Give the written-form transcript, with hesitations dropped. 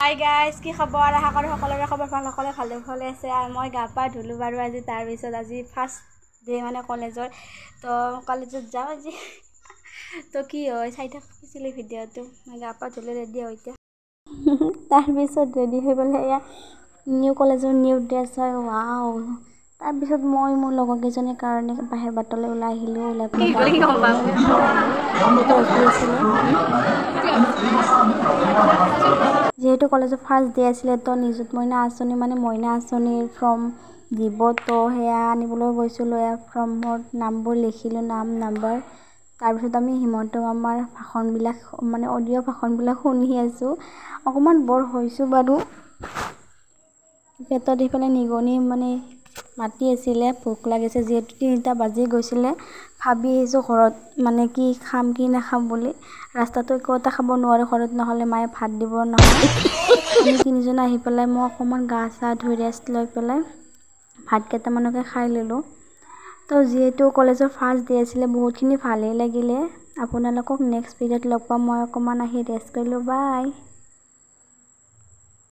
Hi guys, কি খবৰ? আশা কৰোঁ সকলোৰে খবৰ ভাল, সকলোৱে ভালে আছে। আৰু মই গা পা ধুলোঁ বাৰু আজি। তাৰপিছত আজি ফাৰ্ষ্ট ডে মানে কলেজৰ, তো কলেজত যাওঁ আজি। তো কি হয় চাই থাকিছিলে ভিডিঅ'টো। মই গা পা ধুলোঁ, ৰেডি হয় এতিয়া। তাৰপিছত ৰেডি হৈ পেলাই এয়া নিউ কলেজৰ নিউ ড্ৰেছ হয়। ৱাও! তাৰপিছত মই মোৰ লগৰ কেইজনীৰ কাৰণে বাহিৰ বাটলৈ ওলাই আহিলোঁ। ওলাই পেলাই যিহেতু কলেজৰ ফাৰ্ষ্ট ডে আছিলে, তো নিযুত মইনা আঁচনি মানে মইনা আঁচনিৰ ফৰ্ম দিব, তো সেয়া আনিবলৈ গৈছিলোঁ। এয়া ফৰ্মত নামবোৰ লিখিলোঁ, নাম্বাৰ। তাৰপিছত আমি হিমন্ত মামাৰ ভাষণবিলাক মানে অডিঅ' ভাষণবিলাক শুনি আছোঁ। অকণমান বৰ হৈছোঁ বাৰু। পেটত সিফালে নিগনি মানে মাতি আছিলে, ভোক লাগিছে। যিহেতু 3টা বাজি গৈছিলে, ভাবি আহিছোঁ ঘৰত মানে কি খাম কি নাখাম বুলি। ৰাস্তাটো একো এটা খাব নোৱাৰোঁ ঘৰত, নহ'লে মায়ে ভাত দিব নহয়। আমি 3জনে আহি পেলাই মই অকণমান গা চা ধুই ৰেষ্ট লৈ পেলাই ভাত কেইটামানকে খাই ল'লোঁ। তো যিহেতু কলেজৰ ফাৰ্ষ্ট ডে আছিলে, বহুতখিনি ভালেই লাগিলে। আপোনালোকক নেক্সট ভিডিঅ'ত লগ পাম। মই অকণমান আহি ৰেষ্ট কৰিলোঁ। বাই।